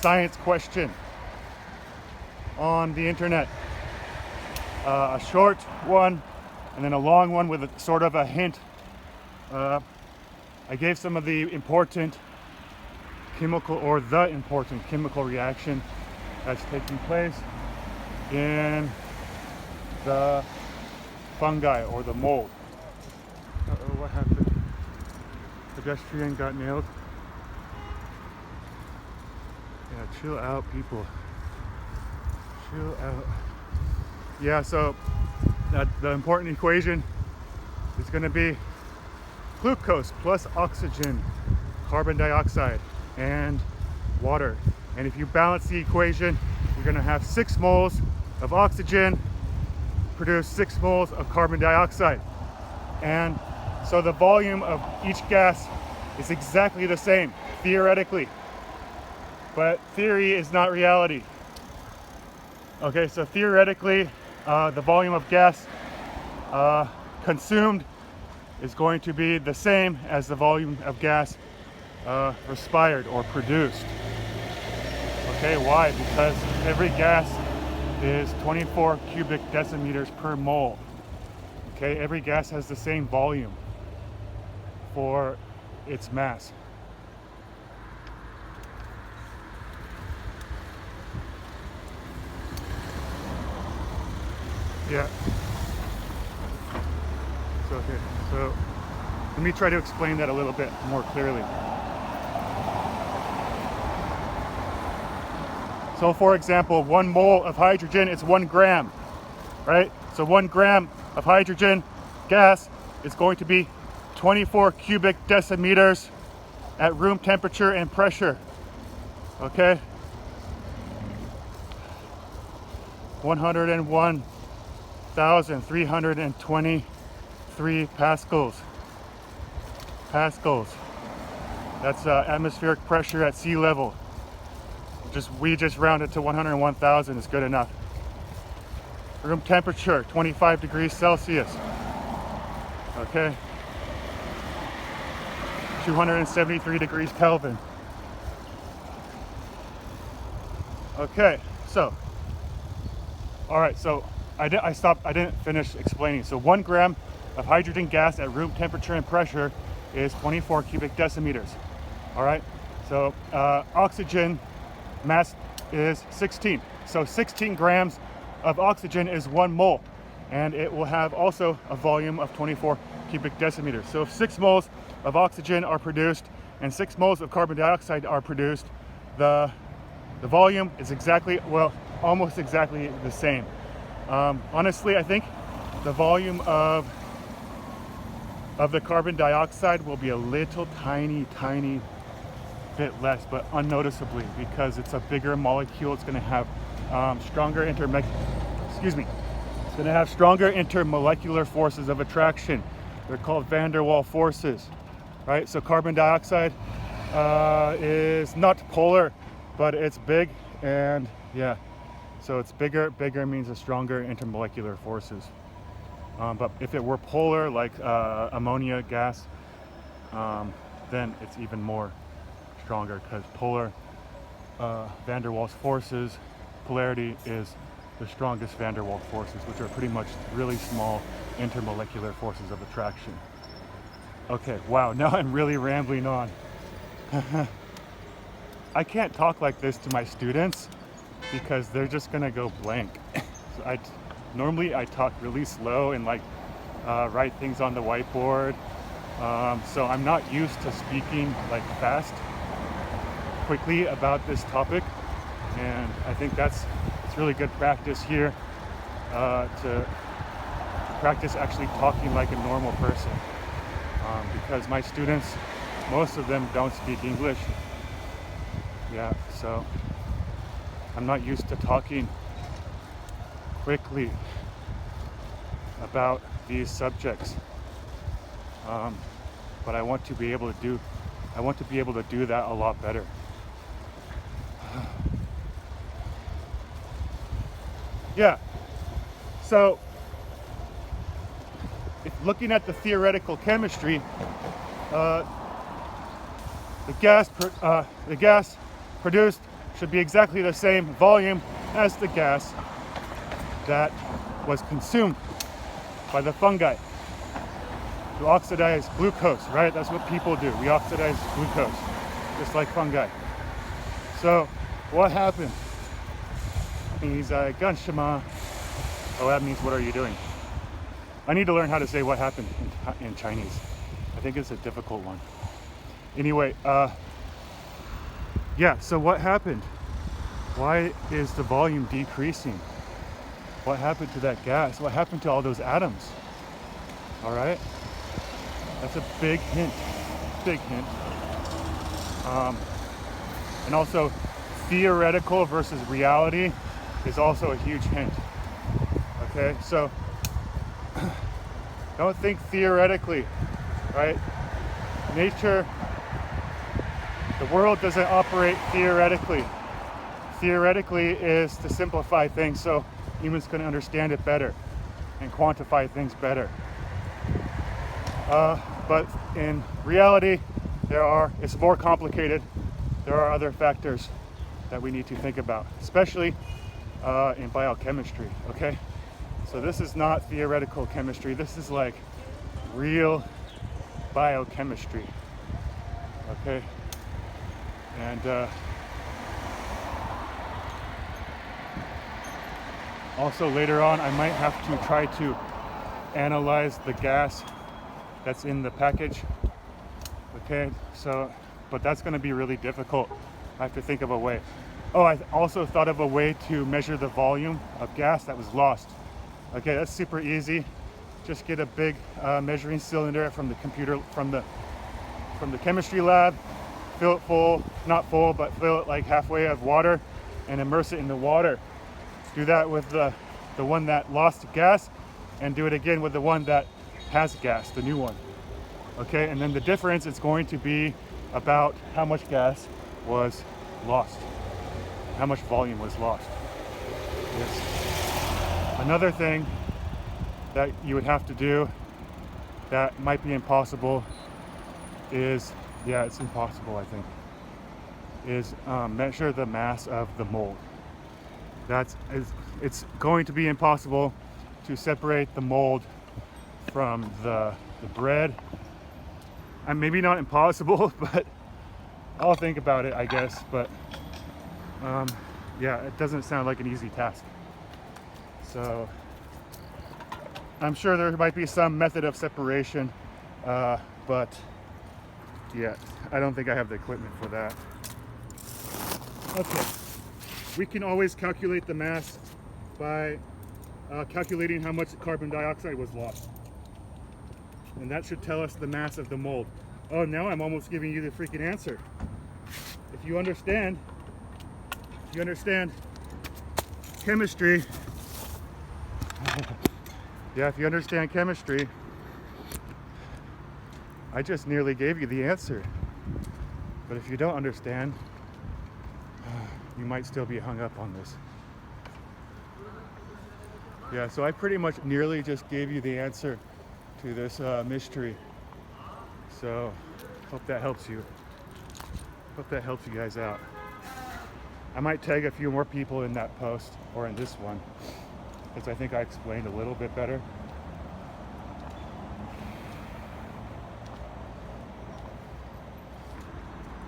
science question on the internet. A short one and then a long one with a sort of a hint. I gave some of the important chemical reaction that's taking place in the fungi or the mold. Uh-oh, what happened? Pedestrian got nailed. Yeah, chill out, people. Chill out. Yeah, so the important equation is going to be glucose plus oxygen, carbon dioxide, and water. And if you balance the equation, you're going to have 6 moles of oxygen produce 6 moles of carbon dioxide. And so the volume of each gas is exactly the same, theoretically. But theory is not reality. Okay, so theoretically, the volume of gas consumed is going to be the same as the volume of gas respired or produced. Okay, why? Because every gas is 24 cubic decimeters per mole. Okay, every gas has the same volume for its mass. Yeah. So let me try to explain that a little bit more clearly. So for example, 1 mole of hydrogen is 1 gram, right? So 1 gram of hydrogen gas is going to be 24 cubic decimeters at room temperature and pressure, okay? 101,323 pascals. That's atmospheric pressure at sea level. We just rounded to 101,000 is good enough. Room temperature, 25 degrees Celsius. Okay. 273 degrees Kelvin. Okay, so, all right, so I didn't finish explaining. So 1 gram of hydrogen gas at room temperature and pressure is 24 cubic decimeters. All right, so oxygen mass is 16. So 16 grams of oxygen is 1 mole, and it will have also a volume of 24 cubic decimeters. So if 6 moles of oxygen are produced and 6 moles of carbon dioxide are produced, the volume is almost exactly the same. Honestly, I think the volume of the carbon dioxide will be a little tiny bit less, but unnoticeably, because it's a bigger molecule. It's going to have stronger intermolecular forces of attraction. They're called van der Waals forces, right? So carbon dioxide is not polar, but it's big, and yeah, so it's bigger means a stronger intermolecular forces. But if it were polar, like ammonia gas, then it's even more stronger, because polar van der Waals forces, polarity is the strongest van der Waals forces, which are pretty much really small intermolecular forces of attraction. Okay, wow, now I'm really rambling on. I can't talk like this to my students because they're just gonna go blank. So normally I talk really slow and write things on the whiteboard. So I'm not used to speaking like fast, quickly about this topic, and I think it's really good practice here to practice actually talking like a normal person, because my students, most of them don't speak English. Yeah, so I'm not used to talking quickly about these subjects, but I want to be able to do that a lot better. Yeah, so if looking at the theoretical chemistry, the gas produced should be exactly the same volume as the gas that was consumed by the fungi to oxidize glucose, right? That's what people do. We oxidize glucose, just like fungi. So what happened? He's like, Ganshima. Oh, that means what are you doing? I need to learn how to say what happened in Chinese. I think it's a difficult one. Anyway, yeah, so what happened? Why is the volume decreasing? What happened to that gas? What happened to all those atoms? All right, that's a big hint, big hint. And also, theoretical versus reality is also a huge hint. Okay, so don't think theoretically, right? Nature, the world doesn't operate theoretically. Theoretically is to simplify things so humans can understand it better and quantify things better. But in reality, it's more complicated. There are other factors that we need to think about, especially in biochemistry, okay? So this is not theoretical chemistry. This is like real biochemistry, okay? And also later on, I might have to try to analyze the gas that's in the package, okay? So, but that's gonna be really difficult. I have to think of a way. Oh, I also thought of a way to measure the volume of gas that was lost. Okay, that's super easy. Just get a big measuring cylinder from the computer, from the chemistry lab, fill it full, not full, but fill it like halfway of water and immerse it in the water. Do that with the one that lost gas, and do it again with the one that has gas, the new one. Okay, and then the difference is going to be about how much gas was lost, how much volume was lost. Yes. Another thing that you would have to do that might be impossible is, yeah, it's impossible, I think, is measure the mass of the mold. It's going to be impossible to separate the mold from the bread. And maybe not impossible, but I'll think about it, I guess. But yeah, it doesn't sound like an easy task. So I'm sure there might be some method of separation, but yeah, I don't think I have the equipment for that. Okay, we can always calculate the mass by calculating how much carbon dioxide was lost. And that should tell us the mass of the mold. Oh, now I'm almost giving you the freaking answer. If you understand chemistry, yeah, if you understand chemistry, I just nearly gave you the answer. But if you don't understand, you might still be hung up on this. Yeah, so I pretty much nearly just gave you the answer to this mystery. So hope that helps you. Hope that helps you guys out. I might tag a few more people in that post or in this one, because I think I explained a little bit better.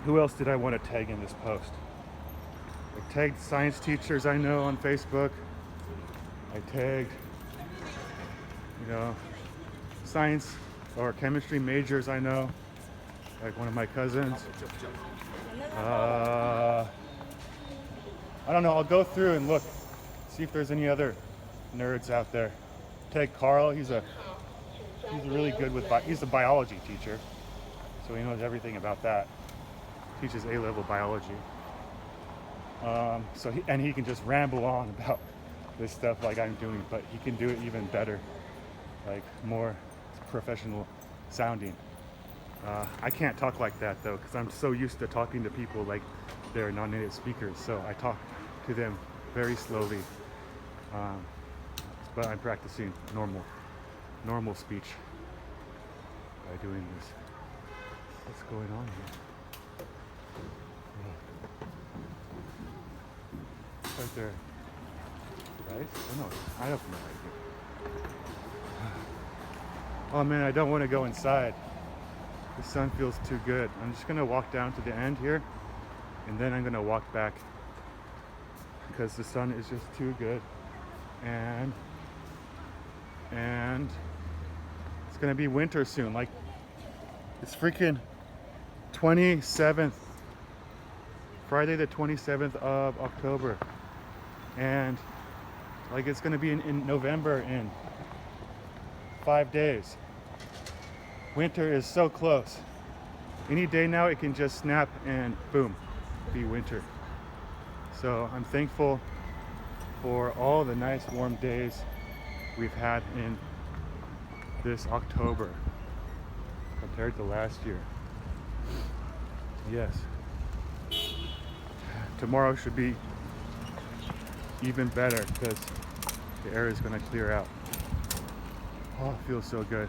Who else did I want to tag in this post? I tagged science teachers I know on Facebook. I tagged, science or chemistry majors I know, like one of my cousins. I don't know, I'll go through and look, see if there's any other nerds out there. Tag Carl, he's really good with, he's a biology teacher, so he knows everything about that. Teaches A-level biology. And he can just ramble on about this stuff like I'm doing, but he can do it even better, like more professional sounding. I can't talk like that though, because I'm so used to talking to people like they're non-native speakers, so I talk to them very slowly. But I'm practicing normal speech by doing this. What's going on here? right there. Right? Oh no, I don't know right here. Oh man, I don't want to go inside. The sun feels too good. I'm just gonna walk down to the end here, and then I'm gonna walk back because the sun is just too good. And it's gonna be winter soon. Like it's freaking 27th, Friday the 27th of October, and like it's gonna be in November in 5 days. Winter is so close. Any day now it can just snap and boom, be winter. So I'm thankful for all the nice warm days we've had in this October compared to last year. Yes. Tomorrow should be even better because the air is going to clear out. Oh, it feels so good.